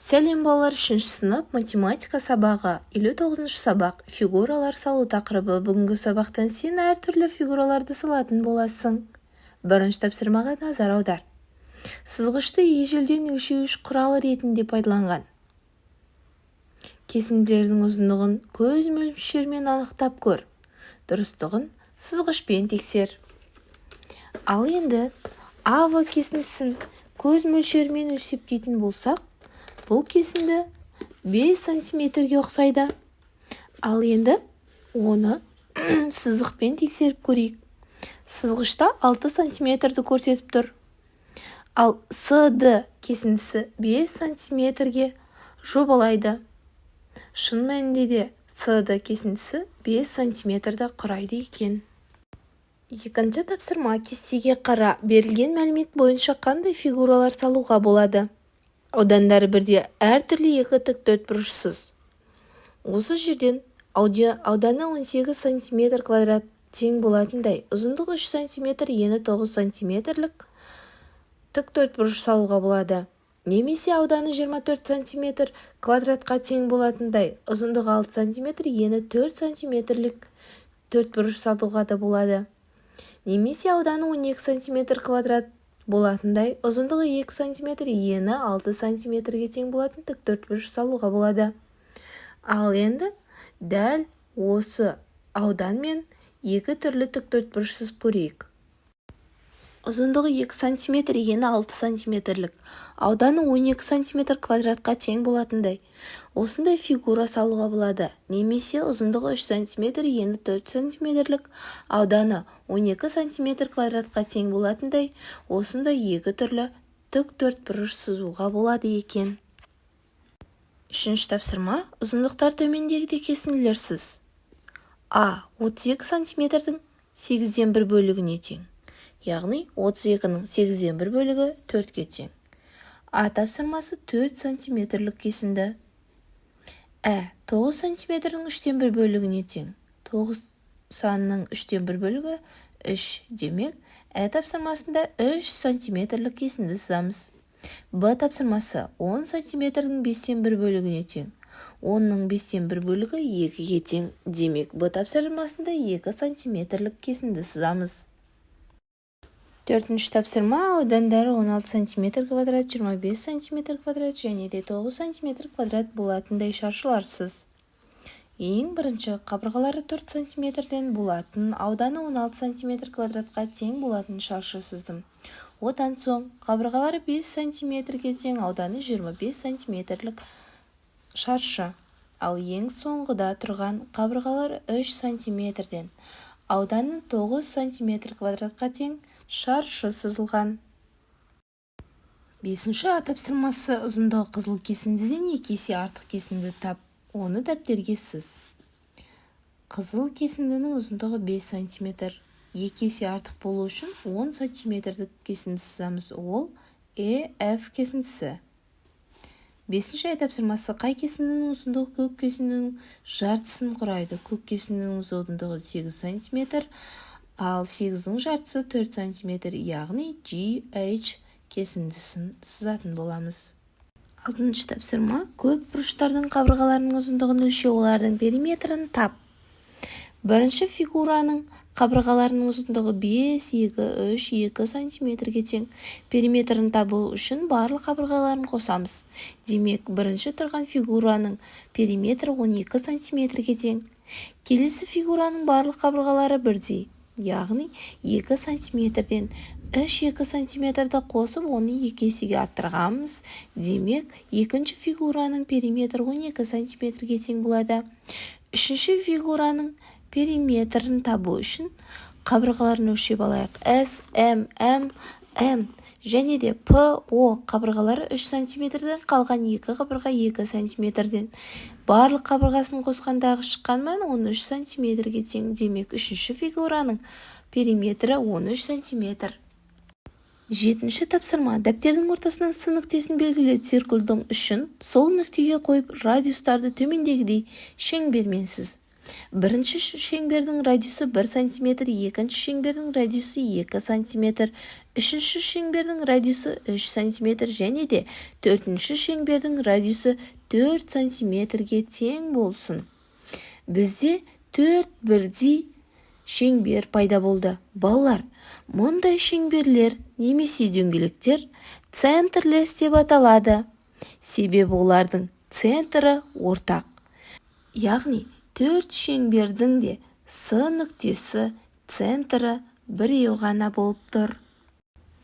Сәлем балалар, 3 сынып математика сабағы, 59 сабақ, фигуралар салу тақырыбы. Бүгінгі сабақтан сен әртүрлі фигураларды салатын боласың. Бірінші тапсырмаға назар аудар. Сызғышты ежелден өлшеуіш құралы ретінде пайдаланған. Кесінділердің ұзындығын көз мөлшерімен анықтап көр. Дұрыстығын сызғышпен тексер. Ал енді АВ кесіндісін көз мөлшерімен өлшептейтін болсақ, бұл кесінді 5 сантиметрге ұқсайды. Ал енді оны сызықпен тексеріп көрейік. Сызғышта 6 сантиметрді көрсетіп тұр. Ал СД кесіндісі 5 сантиметрге жобалайды. Шын мәнінде де СД кесіндісі 5 сантиметрді құрайды екен. Екінші тапсырма, кестеге қара. Берілген мәлімет бойынша қандай фигуралар салуға болады? Аудандары бірде әртүрлі екі тік төртбұрышсыз. Осы жерден ауданы 18 см квадрат тең болатындай, ұзындығы 3 см, ені 9 см тік төртбұрыш салуға болады. Немесе ауданы 24 см квадратқа тең болатындай, ұзындығы 6 см, ені 4 см төртбұрыш салуға да болады. Немесе ауданы 12 см квадрат болатындай, ұзындығы 2 см, ені 6 см-ге тең болатын тік төртбұрыш салуға болады. Ал енді дәл осы ауданмен екі түрлі тік төртбұрышсыз көрейік. Ұзындығы 2 см, ені 6 см, ауданы 12 см квадратқа тең болатындай, осындай фигура салуға болады. Немесе ұзындығы 3 см, ені 4 см, ауданы 12 см квадратқа тең болатындай, осындай екі түрлі тік төртбұрыш сызуға болады екен. Үшінші тапсырма, ұзындықтар төмендегідей кесінділерсіз. А. 32 см-дің 8-ден 1 бөлігіне тең. Яғни 32-ның 8-ден 1 бөлігі 4-ке тең. А тапсырмасы 4 см-лік кесінді. 9 см-дің 3-ден 1 бөлігіне тең. 9 санының 3-ден 1 бөлігі 3, демек, тапсырмасында 3 см-лік кесінді сызамыз. Б тапсырмасы 10 см-дің 5-ден 1 бөлігіне тең. 10-ның 5-ден 1 бөлігі 2-ге тең. Демек, Б тапсырмасында 2 см-лік кесінді сызамыз. Төртінші тапсырма, аудандары 16 см квадрат, 25 см квадрат және де 9 см квадрат болатындай шаршыларсыз. Ең бірінші, қабырғалары 4 см-ден болатын, ауданы 16 см квадратқа тең болатын шаршы сыздым. Одан соң, қабырғалары 5 см-ге тең, ауданы 25 см-лік шаршы. Ал ең соңғыда тұрған қабырғалары 3 см-ден, ауданы 9 см квадратқа тең шаршы сызылған. Бесінші, тапсырмасы ұзындығы қызыл кесіндіден 2 есе артық кесінді тап, оны дәптерге сыз. Қызыл кесіндінің ұзындығы 5 см, 2 есе артық болу үшін 10 см кесінді сызамыз, ол EF кесіндісі. Бесінші тапсырмасы қай кесіндінің ұзындығы көк кесіндінің жартысын құрайды? Көк кесіндінің ұзындығы 8 см, ал 8-дің жартысы 4 см, яғни GH кесіндісін сызатын боламыз. Алтыншы тапсырма, көп бұрыштардың қабырғаларының ұзындығын өлшеу, олардың периметрін тап. Бірінші фигураның қабырғаларының ұзындығы 5, 2, 3, 2 см-ге тең. Периметрін табу үшін барлық қабырғаларын қосамыз. Демек, бірінші тұрған фигураның периметрі 12 см-ге тең. Келесі фигураның барлық қабырғалары бірдей. Яғни 2 см-ден 2 см-ді қосып, оны 2 есеге арттырғанбыз. Демек, екінші фигураның периметрі 12 см-ге тең болады. Үшінші фигураның периметрін табу үшін қабырғаларын өлшеп алайық. S, M, N және де P, O қабырғалары 3 см-ден, қалған екі қабырға 2 см-ден. Барлық қабырғасын қосқандағы шыққан мән 13 см-ге тең. Демек, үшінші фигураның периметрі 13 см. Жетінші тапсырма, дәптердің ортасынан С нүктесін белгілі циркульдің үшін сол нүктеге қойып, радиустарды төмендегідей шеңбермен сыз. Бірінші шеңбердің радиусы 1 см, екінші шеңбердің радиусы 2 см, үшінші шеңбердің радиусы 3 см және де төртінші шеңбердің радиусы 4 см-ге тең болсын. Бізде 4 бірдей шеңбер пайда болды. Балалар, мұндай шеңберлер немесе дөңгелектер центрлес деп аталады. Себебі олардың центрі ортақ. Яғни 4 шеңбердің де С нүктесі центрі біреу ғана болып тұр.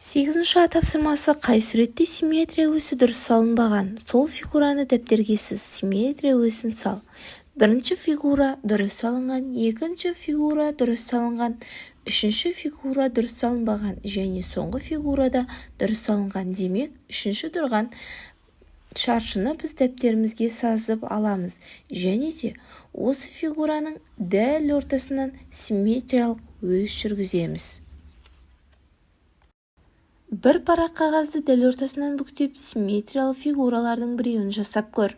8-ші тапсырмасы қай суретте симметрия осі дұрыс салынбаған? Сол фигураны дәптерге сіз симметрия осін сал. Бірінші фигура дұрыс салынған, екінші фигура дұрыс салынған, үшінші фигура дұрыс салынбаған және соңғы фигурада дұрыс салынған. Демек, үшінші тұрған шаршыны біз дәптерімізге сызып аламыз және де осы фигураның дәл ортасынан симметриялық ось жүргіземіз. Бір парақ қағазды дәл ортасынан бүктеп симметриялы фигуралардың біреуін жасап көр.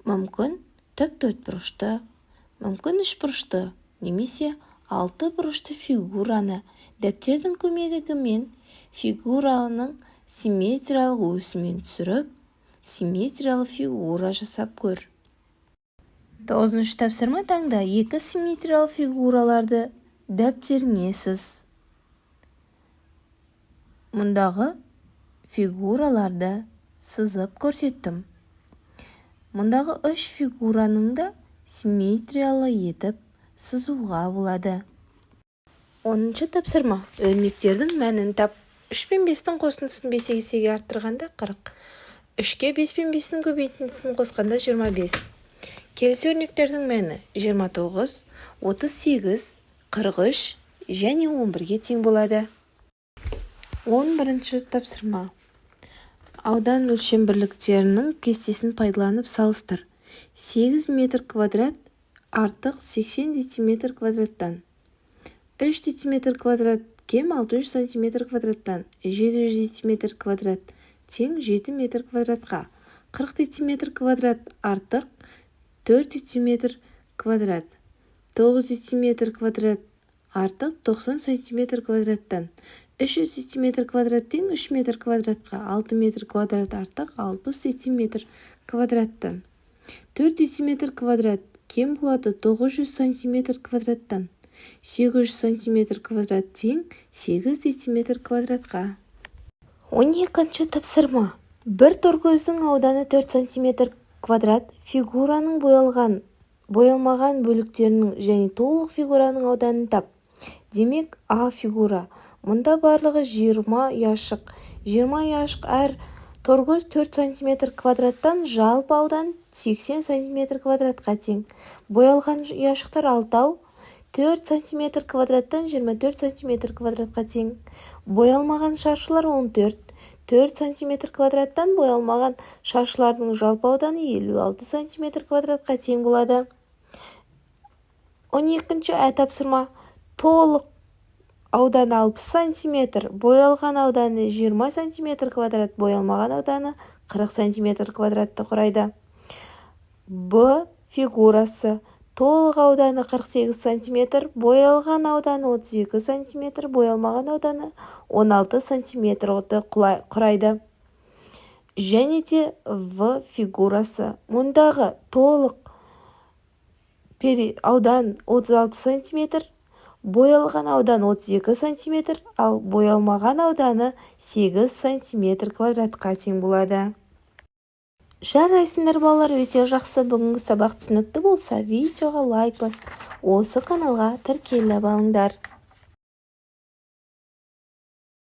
Мүмкін тік төртбұрышты, мүмкін үшбұрышты немесе алтыбұрышты фигураны дәптердің көмегімен фигураның симметриялық осімен түсіріп, симметриялы фигура жасап көр. 9-шы тапсырма таңда екі симметриялы фигураларды дәптеріне сыз. Мұндағы фигураларды сызып көрсеттім. Мұндағы үш фигураның да симметриялы етіп сызуға болады. 10-шы тапсырма. Өрнектердің мәнін тап. 3 пен 5-тің қосындысын 5 есеге арттырғанда 40. 3-ке 5 пен 5-тің көбейтіндісін қосқанда 25. Келесі өрнектердің мәні 29, 38, 43 және 11-ге тең болады. 11-ші тапсырма. Аудан өлшем бірліктерінің кестесін пайдаланып салыстыр. 8 метр квадрат артық 80 дециметр квадраттан. 3 дециметр квадрат кем 600 сантиметр квадраттан. 700 дециметр квадрат тең 7 метр квадратқа. 40 дециметр квадрат артық 4 дециметр квадрат. 9 дециметр квадрат артық 90 сантиметр квадраттан. 300 дециметр квадрат тең 3 метр квадратқа. 6 метр квадрат артық 60 дециметр квадраттан. 4 дециметр квадрат кем болады 900 сантиметр квадраттан. 800 сантиметр квадрат тең 8 дециметр квадратқа. 12-ші тапсырма. Бір торкөздің ауданы 4 сантиметр квадрат фигураның боялмаған бөліктерінің және толық фигураның ауданын тап. Демек, А фигура. Мұнда барлығы 20 яшық. 20 яшық әр торкөз 4 сантиметр квадраттан жалпы аудан 80 сантиметр квадратқа тең. Боялған яшықтар алтау 4 сантиметр квадраттан 24 сантиметр квадратқа тең. Боялмаған шаршылар 14. 4 сантиметр квадраттан боялмаған шаршылардың жалпы ауданы 56 сантиметр квадратқа тең болады. 12-ші тапсырма. Толық ауданы 60 сантиметр, боялған ауданы 20 сантиметр квадрат, боялмаған ауданы 40 сантиметр квадратты құрайды. Б фигурасы. Толық ауданы 48 сантиметр, боялған ауданы 32 сантиметр, боялмаған ауданы 16 сантиметрді құрайды. Және де В фигурасы. Мұндағы толық аудан 36 сантиметр, боялған аудан 32 сантиметр, ал боялмаған ауданы 8 сантиметр квадратқа тең болады. Жарайсыңдар балалар, өте жақсы. Бүгінгі сабақ түсінікті болса, видеоға лайк басып, осы каналға тіркеліп алыңдар.